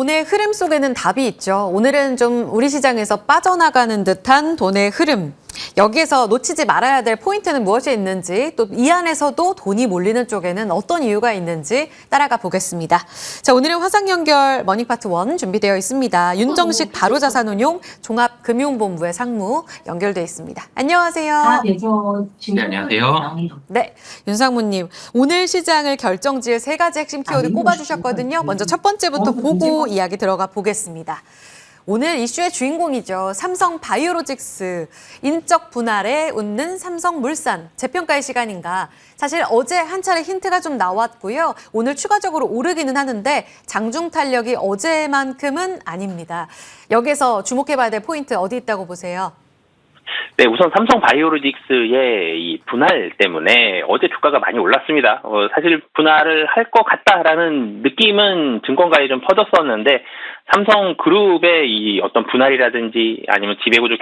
돈의 흐름 속에는 답이 있죠. 오늘은 좀 우리 시장에서 빠져나가는 듯한 돈의 흐름. 여기에서 놓치지 말아야 될 포인트는 무엇이 있는지, 또 이 안에서도 돈이 몰리는 쪽에는 어떤 이유가 있는지 따라가 보겠습니다. 자, 오늘은 화상 연결 머닝파트 1 준비되어 있습니다. 윤정식 바로자산운용 종합금융본부의 상무 연결돼 있습니다. 안녕하세요. 네, 안녕하세요. 네, 윤상무님. 오늘 시장을 결정지을 세 가지 핵심 키워드 꼽아주셨거든요. 먼저 첫 번째부터 보고 이야기 들어가 보겠습니다. 오늘 이슈의 주인공이죠. 삼성바이오로직스, 인적 분할에 웃는 삼성물산, 재평가의 시간인가. 사실 어제 한 차례 힌트가 좀 나왔고요. 오늘 추가적으로 오르기는 하는데 장중 탄력이 어제만큼은 아닙니다. 여기서 주목해봐야 될 포인트 어디 있다고 보세요? 네, 우선 삼성바이오로직스의 이 분할 때문에 어제 주가가 많이 올랐습니다. 사실 분할을 할 것 같다라는 느낌은 증권가에 좀 퍼졌었는데 삼성그룹의 이 어떤 분할이라든지 아니면 지배구조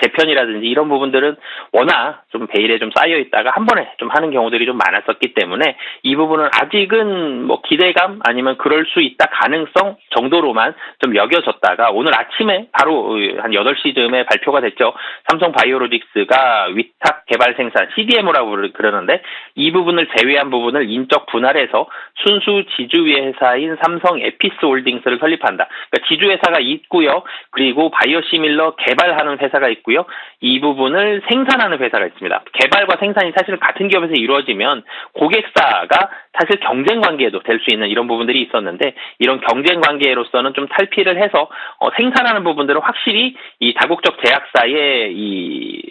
재편이라든지 이런 부분들은 워낙 좀 베일에 좀 쌓여 있다가 한 번에 좀 하는 경우들이 좀 많았었기 때문에 이 부분은 아직은 뭐 기대감 아니면 그럴 수 있다 가능성 정도로만 좀 여겨졌다가 오늘 아침에 바로 한 8시쯤에 발표가 됐죠. 삼성바이오로직스가 위탁 개발 생산 CDMO라고 그러는데 이 부분을 제외한 부분을 인적 분할해서 순수 지주회 회사인 삼성 에피스홀딩스를 설립한다. 그러니까 지주회사가 있고요. 그리고 바이오시밀러 개발하는 회사가 있고요. 이 부분을 생산하는 회사가 있습니다. 개발과 생산이 사실 같은 기업에서 이루어지면 고객사가 사실 경쟁 관계도 될 수 있는 이런 부분들이 있었는데 이런 경쟁 관계로서는 좀 탈피를 해서 생산하는 부분들은 확실히 이 다국적 제약사의 이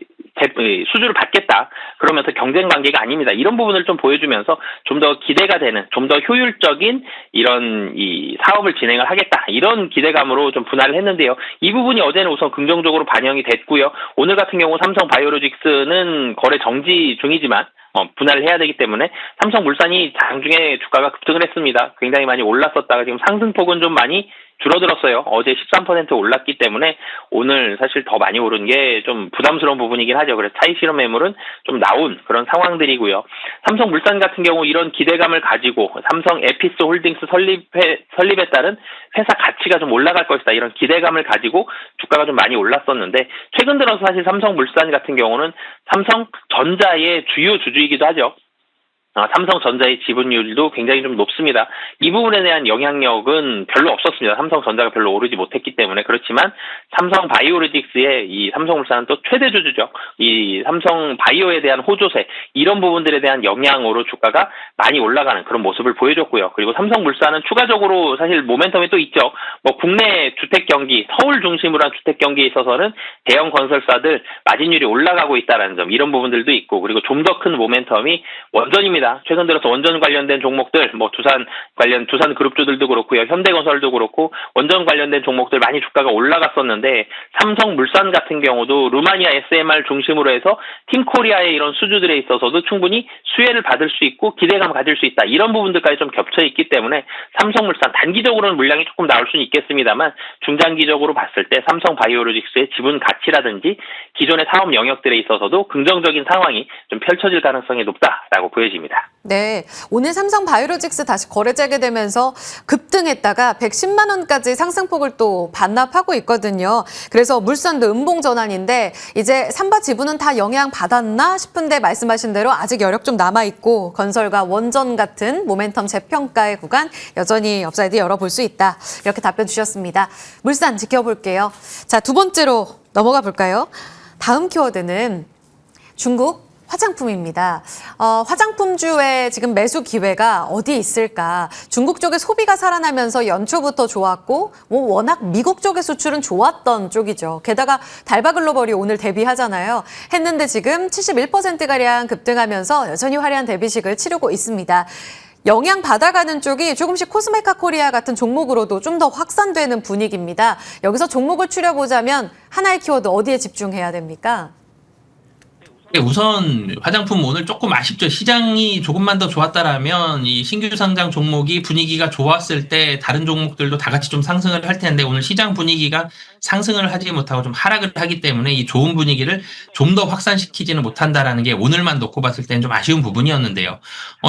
수주를 받겠다. 그러면서 경쟁 관계가 아닙니다. 이런 부분을 좀 보여주면서 좀 더 기대가 되는, 좀 더 효율적인 이런 이 사업을 진행을 하겠다. 이런 기대감으로 좀 분할을 했는데요. 이 부분이 어제는 우선 긍정적으로 반영이 됐고요. 오늘 같은 경우 삼성바이오로직스는 거래 정지 중이지만 분할을 해야 되기 때문에 삼성물산이 장중에 주가가 급등을 했습니다. 굉장히 많이 올랐었다가 지금 상승폭은 좀 많이 줄어들었어요. 어제 13% 올랐기 때문에 오늘 사실 더 많이 오른 게 좀 부담스러운 부분이긴 하죠. 그래서 차익 실현 매물은 좀 나온 그런 상황들이고요. 삼성물산 같은 경우 이런 기대감을 가지고 삼성 에피스홀딩스 설립에 따른 회사 가치가 좀 올라갈 것이다. 이런 기대감을 가지고 주가가 좀 많이 올랐었는데 최근 들어서 사실 삼성물산 같은 경우는 삼성전자의 주요 주주이기도 하죠. 삼성전자의 지분율도 굉장히 좀 높습니다. 이 부분에 대한 영향력은 별로 없었습니다. 삼성전자가 별로 오르지 못했기 때문에. 그렇지만 삼성바이오로직스의 이 삼성물산은 또 최대 주주죠. 이 삼성바이오에 대한 호조세 이런 부분들에 대한 영향으로 주가가 많이 올라가는 그런 모습을 보여줬고요. 그리고 삼성물산은 추가적으로 사실 모멘텀이 또 있죠. 뭐 국내 주택 경기, 서울 중심으로 한 주택 경기에 있어서는 대형 건설사들 마진율이 올라가고 있다는 점 이런 부분들도 있고 그리고 좀 더 큰 모멘텀이 원전입니다. 최근 들어서 원전 관련된 종목들, 뭐 두산 그룹주들도 그렇고요, 현대건설도 그렇고 원전 관련된 종목들 많이 주가가 올라갔었는데 삼성물산 같은 경우도 루마니아 SMR 중심으로 해서 팀코리아의 이런 수주들에 있어서도 충분히 수혜를 받을 수 있고 기대감 가질 수 있다. 이런 부분들까지 좀 겹쳐 있기 때문에 삼성물산 단기적으로는 물량이 조금 나올 수는 있겠습니다만 중장기적으로 봤을 때 삼성바이오로직스의 지분 가치라든지 기존의 사업 영역들에 있어서도 긍정적인 상황이 좀 펼쳐질 가능성이 높다라고 보여집니다. 네, 오늘 삼성바이오로직스 다시 거래 재개되면서 급등했다가 110만 원까지 상승폭을 또 반납하고 있거든요. 그래서 물산도 음봉 전환인데 이제 삼바 지분은 다 영향 받았나 싶은데 말씀하신 대로 아직 여력 좀 남아있고 건설과 원전 같은 모멘텀 재평가의 구간 여전히 업사이드 열어볼 수 있다. 이렇게 답변 주셨습니다. 물산 지켜볼게요. 자, 두 번째로 넘어가 볼까요? 다음 키워드는 중국 화장품입니다. 화장품주의 지금 매수 기회가 어디 있을까? 중국 쪽의 소비가 살아나면서 연초부터 좋았고 워낙 미국 쪽의 수출은 좋았던 쪽이죠. 게다가 달바글로벌이 오늘 데뷔하잖아요. 했는데 지금 71%가량 급등하면서 여전히 화려한 데뷔식을 치르고 있습니다. 영향 받아가는 쪽이 조금씩 코스메카 코리아 같은 종목으로도 좀 더 확산되는 분위기입니다. 여기서 종목을 추려보자면 하나의 키워드 어디에 집중해야 됩니까? 우선 화장품 오늘 조금 아쉽죠. 시장이 조금만 더 좋았다라면 이 신규 상장 종목이 분위기가 좋았을 때 다른 종목들도 다 같이 좀 상승을 할 텐데 오늘 시장 분위기가 상승을 하지 못하고 좀 하락을 하기 때문에 이 좋은 분위기를 좀 더 확산시키지는 못한다라는 게 오늘만 놓고 봤을 때는 좀 아쉬운 부분이었는데요.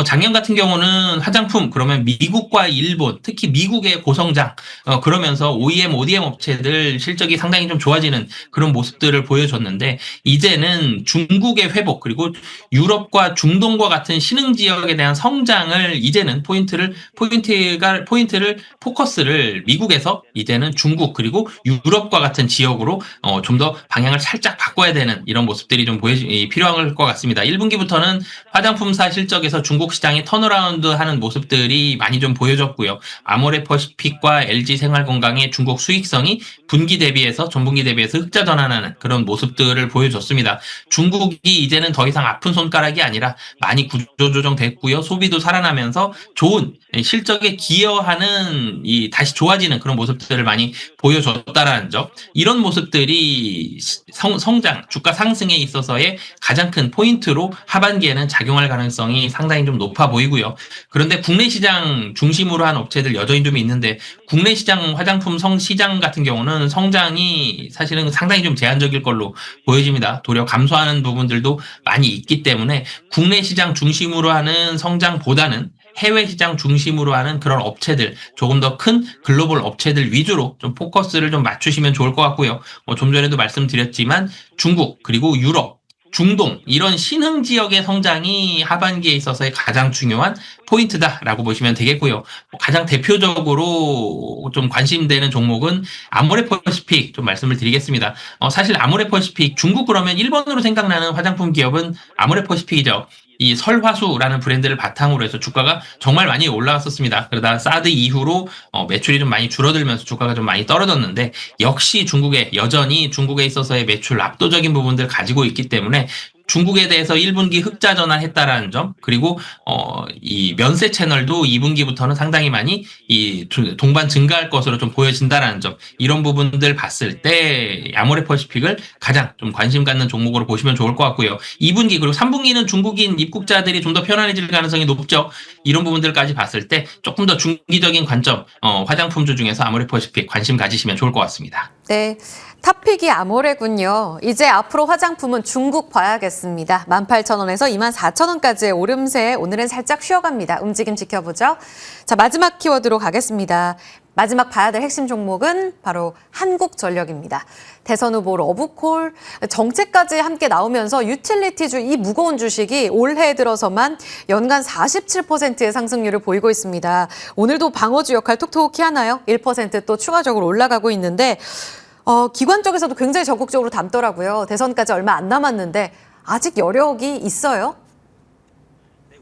작년 같은 경우는 화장품 그러면 미국과 일본 특히 미국의 고성장 그러면서 OEM, ODM 업체들 실적이 상당히 좀 좋아지는 그런 모습들을 보여줬는데 이제는 중국의 회복 그리고 유럽과 중동과 같은 신흥 지역에 대한 성장을 이제는 포커스를 미국에서 이제는 중국 그리고 유럽과 같은 지역으로 좀 더 방향을 살짝 바꿔야 되는 이런 모습들이 좀 필요할 것 같습니다. 1분기부터는 화장품사 실적에서 중국 시장이 턴어라운드 하는 모습들이 많이 좀 보여졌고요. 아모레퍼시픽과 LG생활건강의 중국 수익성이 분기 대비해서 전분기 대비해서 흑자 전환하는 그런 모습들을 보여줬습니다. 중국이 이제는 더 이상 아픈 손가락이 아니라 많이 구조조정됐고요. 소비도 살아나면서 좋은 실적에 기여하는 다시 좋아지는 그런 모습들을 많이 보여줬다라는 점. 이런 모습들이 성장, 주가 상승에 있어서의 가장 큰 포인트로 하반기에는 작용할 가능성이 상당히 좀 높아 보이고요. 그런데 국내 시장 중심으로 한 업체들 여전히 좀 있는데 국내 시장 화장품 시장 같은 경우는 성장이 사실은 상당히 좀 제한적일 걸로 보여집니다. 도리어 감소하는 부분들도 많이 있기 때문에 국내 시장 중심으로 하는 성장보다는 해외 시장 중심으로 하는 그런 업체들, 조금 더 큰 글로벌 업체들 위주로 좀 포커스를 좀 맞추시면 좋을 것 같고요. 좀 전에도 말씀드렸지만 중국 그리고 유럽, 중동 이런 신흥 지역의 성장이 하반기에 있어서의 가장 중요한 포인트다라고 보시면 되겠고요. 가장 대표적으로 좀 관심되는 종목은 아모레퍼시픽 좀 말씀을 드리겠습니다. 사실 아모레퍼시픽 중국 그러면 일본으로 생각나는 화장품 기업은 아모레퍼시픽이죠. 이 설화수라는 브랜드를 바탕으로 해서 주가가 정말 많이 올라갔었습니다. 그러다 사드 이후로 매출이 좀 많이 줄어들면서 주가가 좀 많이 떨어졌는데 역시 여전히 중국에 있어서의 매출 압도적인 부분들을 가지고 있기 때문에 중국에 대해서 1분기 흑자 전환했다라는 점, 그리고 이 면세 채널도 2분기부터는 상당히 많이 이 동반 증가할 것으로 좀 보여진다라는 점, 이런 부분들 봤을 때 아모레퍼시픽을 가장 좀 관심 갖는 종목으로 보시면 좋을 것 같고요. 2분기 그리고 3분기는 중국인 입국자들이 좀 더 편안해질 가능성이 높죠. 이런 부분들까지 봤을 때 조금 더 중기적인 관점, 화장품주 중에서 아모레퍼시픽 관심 가지시면 좋을 것 같습니다. 네, 탑픽이 아모레군요. 이제 앞으로 화장품은 중국 봐야겠습니다. 18,000원에서 24,000원까지의 오름세, 오늘은 살짝 쉬어갑니다. 움직임 지켜보죠. 자, 마지막 키워드로 가겠습니다. 마지막 봐야 될 핵심 종목은 바로 한국전력입니다. 대선 후보 러브콜, 정책까지 함께 나오면서 유틸리티주 이 무거운 주식이 올해 들어서만 연간 47%의 상승률을 보이고 있습니다. 오늘도 방어주 역할 톡톡히 하나요? 1% 또 추가적으로 올라가고 있는데 기관 쪽에서도 굉장히 적극적으로 담더라고요. 대선까지 얼마 안 남았는데 아직 여력이 있어요?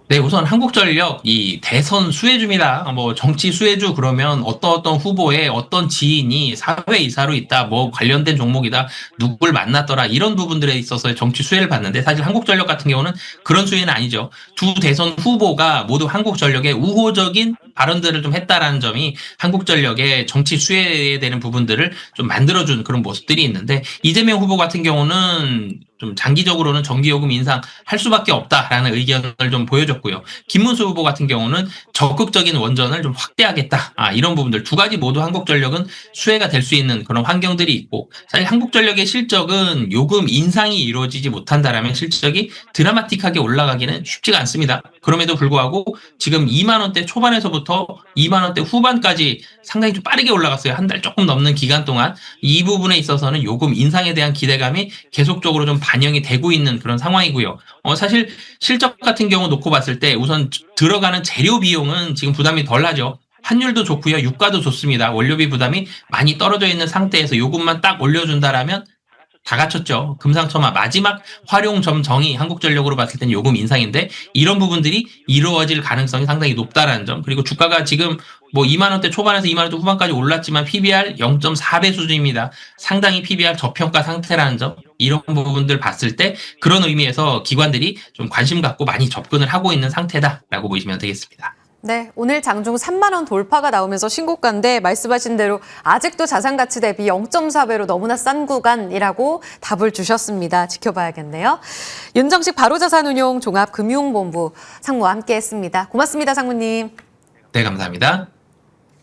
네, 우선 한국전력 이 대선 수혜주입니다. 정치 수혜주 그러면 어떤 후보의 어떤 지인이 사회이사로 있다, 관련된 종목이다, 누굴 만났더라, 이런 부분들에 있어서의 정치 수혜를 받는데 사실 한국전력 같은 경우는 그런 수혜는 아니죠. 두 대선 후보가 모두 한국전력에 우호적인 발언들을 좀 했다라는 점이 한국전력의 정치 수혜에 되는 부분들을 좀 만들어준 그런 모습들이 있는데, 이재명 후보 같은 경우는 좀 장기적으로는 전기요금 인상할 수밖에 없다라는 의견을 좀 보여줬고요. 김문수 후보 같은 경우는 적극적인 원전을 좀 확대하겠다. 이런 부분들 두 가지 모두 한국전력은 수혜가 될 수 있는 그런 환경들이 있고, 사실 한국전력의 실적은 요금 인상이 이루어지지 못한다라면 실적이 드라마틱하게 올라가기는 쉽지가 않습니다. 그럼에도 불구하고 지금 2만 원대 초반에서부터 2만 원대 후반까지 상당히 좀 빠르게 올라갔어요. 한 달 조금 넘는 기간 동안. 이 부분에 있어서는 요금 인상에 대한 기대감이 계속적으로 좀 반영이 되고 있는 그런 상황이고요. 사실 실적 같은 경우 놓고 봤을 때 우선 들어가는 재료 비용은 지금 부담이 덜하죠. 환율도 좋고요. 유가도 좋습니다. 원료비 부담이 많이 떨어져 있는 상태에서 요금만 딱 올려준다라면 다 갖췄죠. 금상첨화 마지막 활용 점정이 한국전력으로 봤을 때는 요금 인상인데 이런 부분들이 이루어질 가능성이 상당히 높다라는 점, 그리고 주가가 지금 2만 원대 초반에서 2만 원대 후반까지 올랐지만 PBR 0.4배 수준입니다. 상당히 PBR 저평가 상태라는 점, 이런 부분들 봤을 때 그런 의미에서 기관들이 좀 관심 갖고 많이 접근을 하고 있는 상태다라고 보시면 되겠습니다. 네, 오늘 장중 3만 원 돌파가 나오면서 신고가인데 말씀하신 대로 아직도 자산 가치 대비 0.4배로 너무나 싼 구간이라고 답을 주셨습니다. 지켜봐야겠네요. 윤정식 바로자산운용 종합금융본부 상무와 함께했습니다. 고맙습니다, 상무님. 네, 감사합니다.